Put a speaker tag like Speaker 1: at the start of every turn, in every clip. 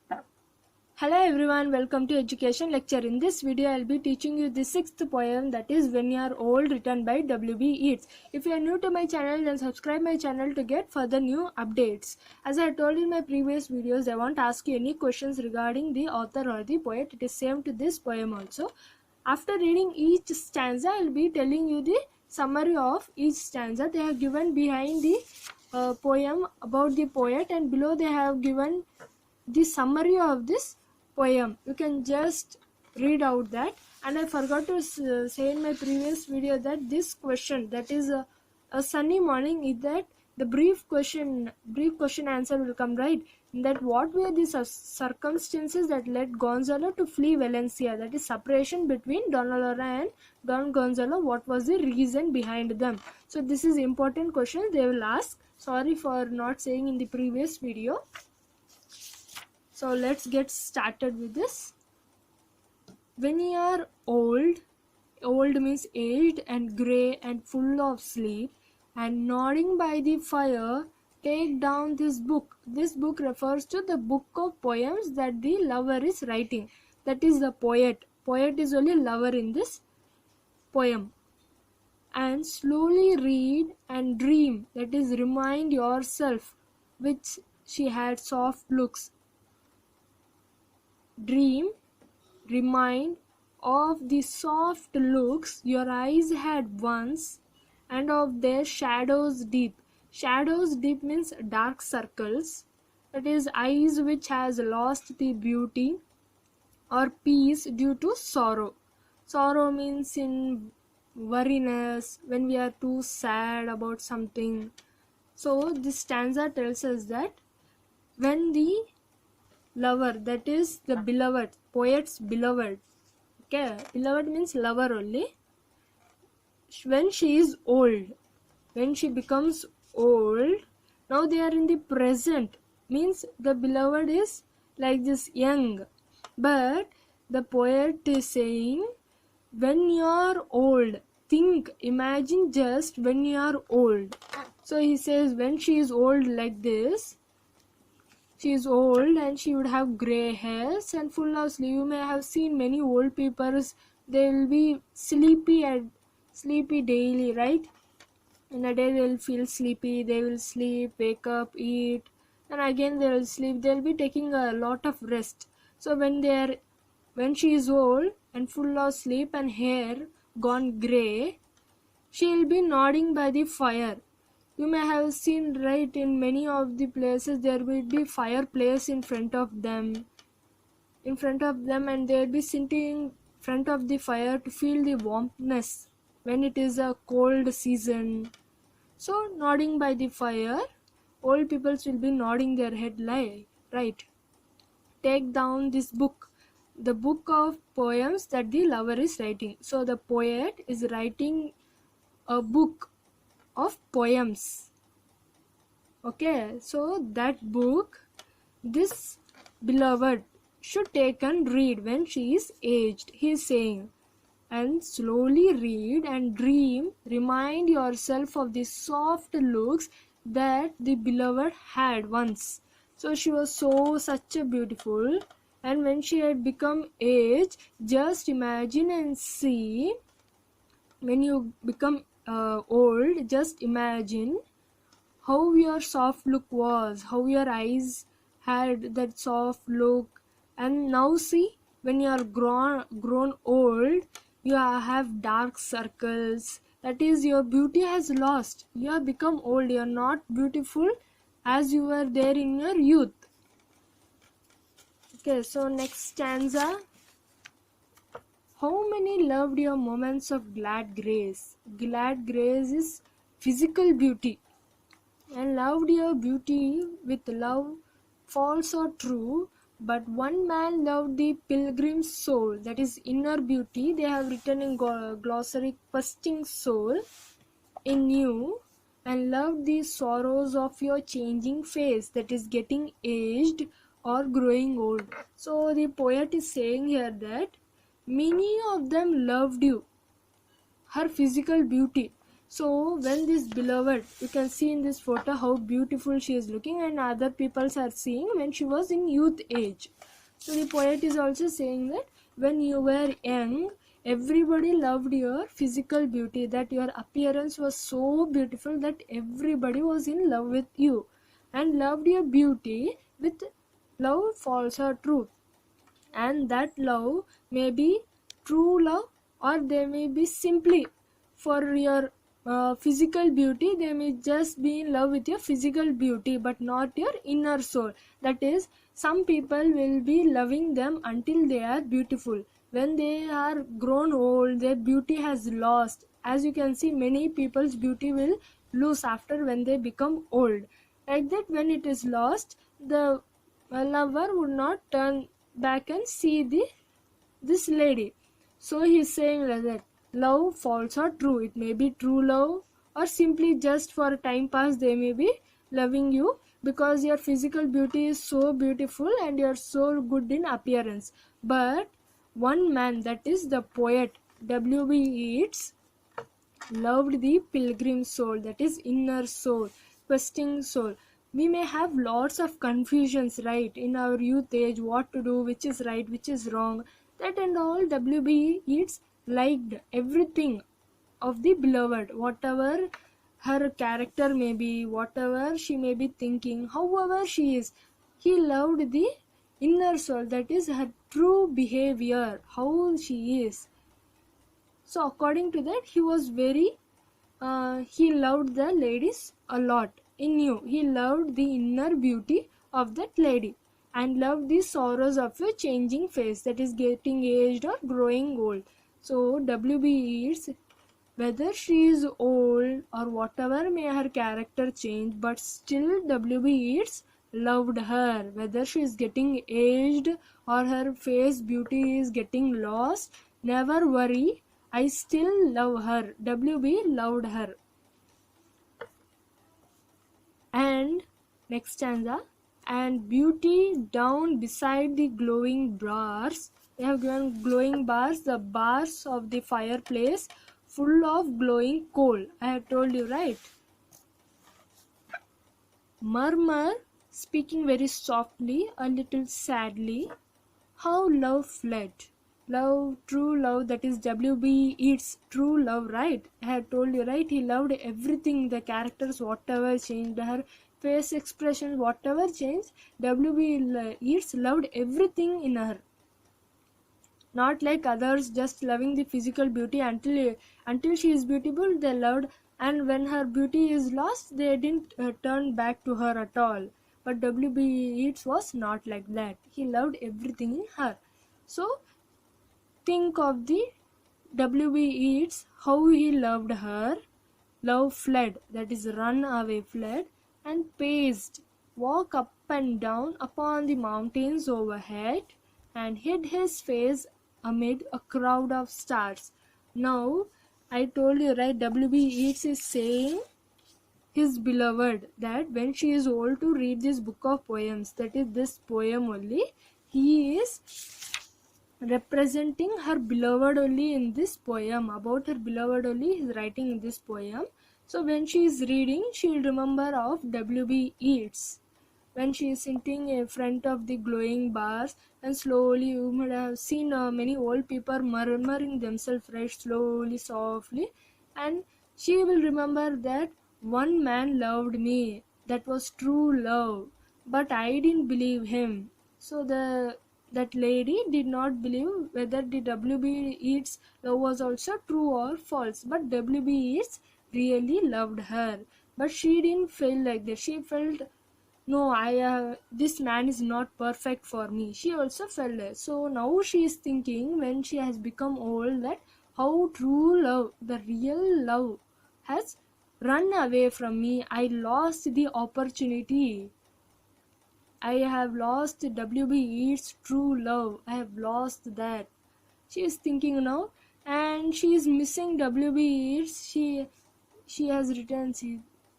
Speaker 1: Hello everyone, welcome to education lecture. In this video I'll be teaching you the 6th poem, that is When You Are Old, written by W.B. Yeats. If you are new to my channel, then subscribe my channel to get further new updates. As I told in my previous videos, I won't ask you any questions regarding the author or the poet. It is same to this poem also. After reading each stanza, I'll be telling you the summary of each stanza. They have given behind the poem about the poet, and below they have given the summary of this poem. You can just read out that. And I forgot to say in my previous video that this question, that is a sunny morning, is that the brief question answer will come, right? That what were the circumstances that led Gonzalo to flee Valencia, that is separation between Don Laura and Don Gonzalo. What was the reason behind them? So this is important question they will ask. Sorry for not saying in the previous video. So let's get started with this. When you are old, old means aged and grey and full of sleep, and nodding by the fire, take down this book. This book refers to the book of poems that the lover is writing. That is the poet. Poet is only lover in this poem. And slowly read and dream, that is remind yourself, which she had soft looks. Dream, remind of the soft looks your eyes had once, and of their shadows deep. Shadows deep means dark circles. That is eyes which has lost the beauty or peace due to sorrow. Sorrow means in worriness, when we are too sad about something. So this stanza tells us that when the lover, that is the beloved, poet's beloved, okay, beloved means lover only, when she is old, when she becomes old, now they are in the present, means the beloved is like this young, but the poet is saying when you are old, think, imagine just when you are old. So he says when she is old like this, she is old and she would have grey hairs and full of sleep. You may have seen many old people, they will be sleepy daily, right? In a day they will feel sleepy, they will sleep, wake up, eat, and again they will sleep. They will be taking a lot of rest. So when she is old and full of sleep and hair gone grey, she will be nodding by the fire. You may have seen, right, in many of the places there will be fireplace in front of them, and they will be sitting in front of the fire to feel the warmthness when it is a cold season. So nodding by the fire, old people will be nodding their head, right? Take down this book, the book of poems that the lover is writing. So the poet is writing a book of poems. Okay, so that book this beloved should take and read when she is aged, he is saying. And slowly read and dream, remind yourself of the soft looks that the beloved had once. So she was such a beautiful, and when she had become aged, just imagine and see, when you become old, just imagine how your soft look was, how your eyes had that soft look. And now see, when you are grown old, you have dark circles, that is your beauty has lost. You have become old, you are not beautiful as you were there in your youth. Okay, so next stanza. How many loved your moments of glad grace? Glad grace is physical beauty. And loved your beauty with love false or true, but one man loved the pilgrim's soul, that is inner beauty. They have written in glossary, questing soul in you, and loved the sorrows of your changing face, that is getting aged or growing old. So the poet is saying here that many of them loved you, her physical beauty. So when this beloved, you can see in this photo how beautiful she is looking, and other people are seeing when she was in youth age. So the poet is also saying that when you were young, everybody loved your physical beauty, that your appearance was so beautiful that everybody was in love with you and loved your beauty with love, false or true. And that love may be true love, or they may be simply for your physical beauty. They may just be in love with your physical beauty but not your inner soul. That is, some people will be loving them until they are beautiful. When they are grown old, their beauty has lost. As you can see, many people's beauty will lose after when they become old. Like that, when it is lost, the lover would not turn back and see this lady. So he is saying like that love, false or true. It may be true love, or simply just for time pass they may be loving you because your physical beauty is so beautiful and you are so good in appearance. But one man, that is the poet W.B. Yeats, loved the pilgrim soul, that is inner soul, questing soul. We may have lots of confusions, right, in our youth age, what to do, which is right, which is wrong, that and all. W.B. Yeats liked everything of the beloved, whatever her character may be, whatever she may be thinking, however she is. He loved the inner soul, that is her true behavior, how she is. So according to that, he was very he loved the ladies a lot. He knew he loved the inner beauty of that lady and loved the sorrows of a changing face, that is getting aged or growing old. So W.B. Yeats, whether she is old or whatever may her character change, but still W.B. Yeats loved her. Whether she is getting aged or her face beauty is getting lost, never worry, I still love her. W.B. loved her. And next stanza, and beauty down beside the glowing bars. They have given glowing bars, the bars of the fireplace full of glowing coal. I have told you, right? Murmur, speaking very softly, a little sadly, how love fled. Love, true love, that is W.B. Yeats' true love, right? I had told you, right? He loved everything, the characters, whatever changed, her face expression, whatever changed, W.B. Yeats loved everything in her. Not like others, just loving the physical beauty until she is beautiful, they loved, and when her beauty is lost, they didn't turn back to her at all. But W.B. Yeats was not like that. He loved everything in her. So think of the W.B. Yeats, how he loved her. Love fled, that is run away, fled, and paced, walk up and down upon the mountains overhead, and hid his face amid a crowd of stars. Now, I told you, right, W.B. Yeats is saying his beloved that when she is old to read this book of poems, that is this poem only, he is representing her beloved only in this poem. About her beloved only he is writing in this poem. So when she is reading, she will remember of W.B. Yeats. When she is sitting in front of the glowing bars, and slowly you might have seen many old people murmuring themselves, right, slowly, softly, and she will remember that one man loved me, that was true love, but I didn't believe him. So that lady did not believe whether the W.B. Yeats love was also true or false, but W.B. Yeats really loved her, but she didn't feel like that. She felt, no, this man is not perfect for me. She also felt that. So now she is thinking, when she has become old, that how true love, the real love, has run away from me. I lost the opportunity. I have lost W.B. Yeats' true love. I have lost that. She is thinking now, and she is missing W.B. Yeats. She has written.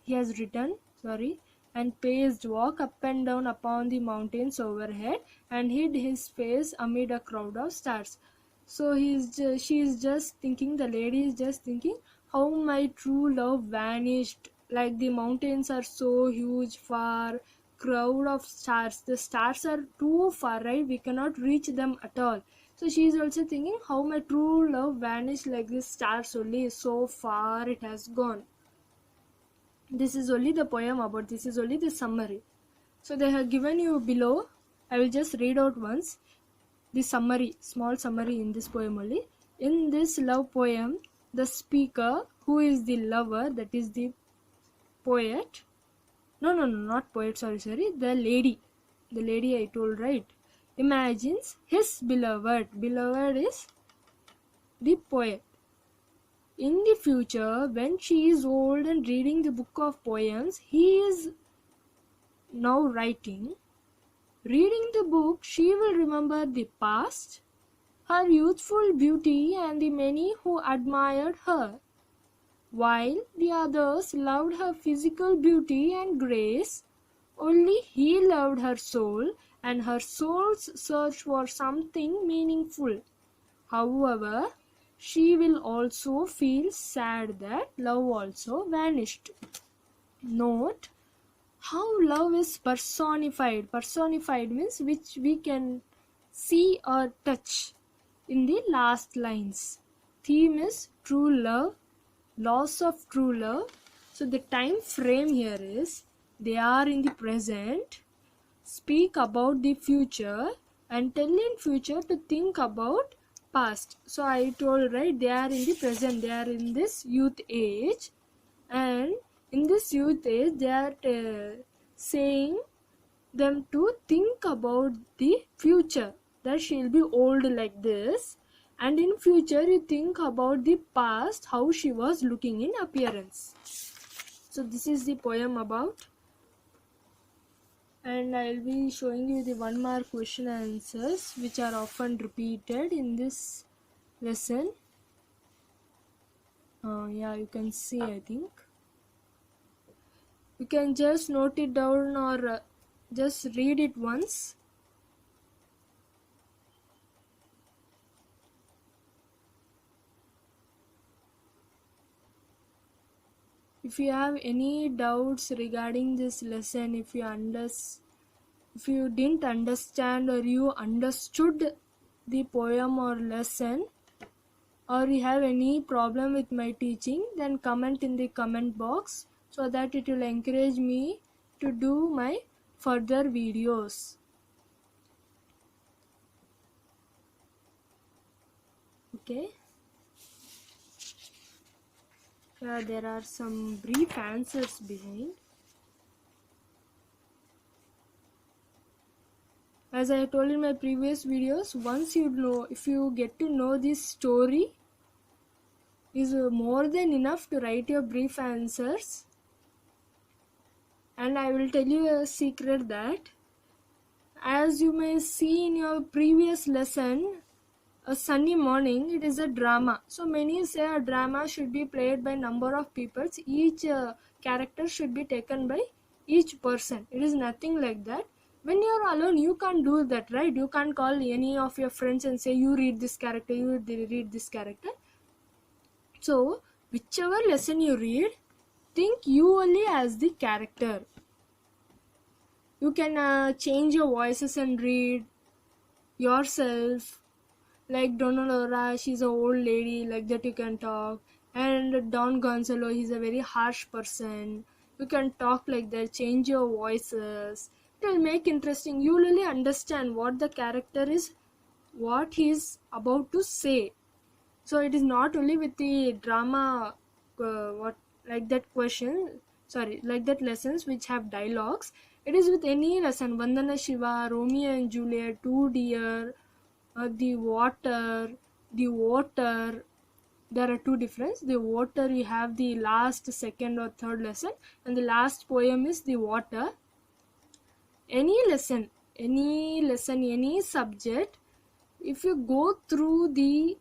Speaker 1: He has written. Sorry. And paced, walk up and down upon the mountains overhead, and hid his face amid a crowd of stars. So she is just thinking. The lady is just thinking how my true love vanished, like the mountains are so huge, far, crowd of stars, the stars are too far, right? We cannot reach them at all. So she is also thinking how my true love vanished, like the stars only, so far it has gone. This is only the poem about, this is only the summary. So they have given you below, I will just read out once the summary, small summary in this poem only. In this love poem, the speaker, who is the lover, that is the poet, no, not poet, sorry, the lady I told, right, imagines his beloved is the poet. In the future, when she is old and reading the book of poems he is now writing, reading the book, she will remember the past, her youthful beauty, and the many who admired her, while the others loved her physical beauty and grace. Only he loved her soul, and her soul's search for something meaningful. However, she will also feel sad that love also vanished. Note how love is personified. Personified means which we can see or touch in the last lines. Theme is true love, loss of true love. So the time frame here is they are in the present, speak about the future, and tell in future to think about past. So I told, right, they are in the present, they are in this youth age, and in this youth age they are saying them to think about the future, that she will be old like this, and in future you think about the past, how she was looking in appearance. So this is the poem about, and I will be showing you the 1 mark question answers which are often repeated in this lesson. Yeah, you can see, I think you can just note it down or just read it once. If you have any doubts regarding this lesson, if you didn't understand or you understood the poem or lesson, or you have any problem with my teaching, then comment in the comment box so that it will encourage me to do my further videos. Okay. There are some brief answers behind. As I told in my previous videos, once you know, if you get to know this story, is more than enough to write your brief answers. And I will tell you a secret that, as you may see in your previous lesson, a sunny morning, it is a drama. So many say a drama should be played by number of people. Each character should be taken by each person. It is nothing like that. When you are alone, you can't do that, right? You can't call any of your friends and say, you read this character, you read this character. So whichever lesson you read, think you only as the character. You can change your voices and read yourself. Like Donna Laura, she's an old lady, like that you can talk. And Don Gonzalo, he's a very harsh person. You can talk like that, change your voices. It will make interesting. You will really understand what the character is, what he is about to say. So it is not only with the drama, like that lessons which have dialogues. It is with any lesson. Vandana Shiva, Romeo and Juliet, Two Deer, the water, there are two differences. The water you have the last, second or third lesson, and the last poem is the water. Any lesson, any subject, if you go through the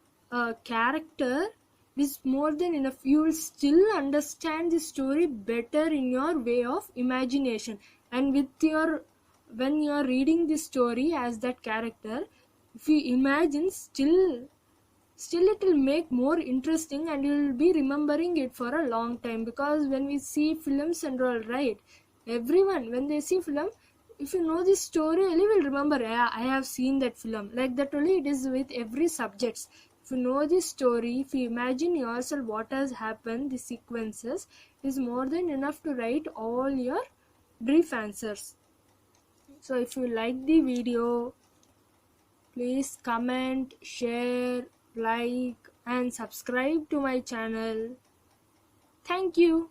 Speaker 1: character, it is more than enough. You will still understand the story better in your way of imagination, and with your, when you are reading the story as that character, if you imagine, still still it will make more interesting and you will be remembering it for a long time. Because when we see films and all, right, everyone when they see film, if you know this story, you will remember, yeah, I have seen that film. Like that only it is with every subjects. If you know this story, if you imagine yourself what has happened, the sequences, is more than enough to write all your brief answers. So if you like the video, please comment, share, like and subscribe to my channel. Thank you.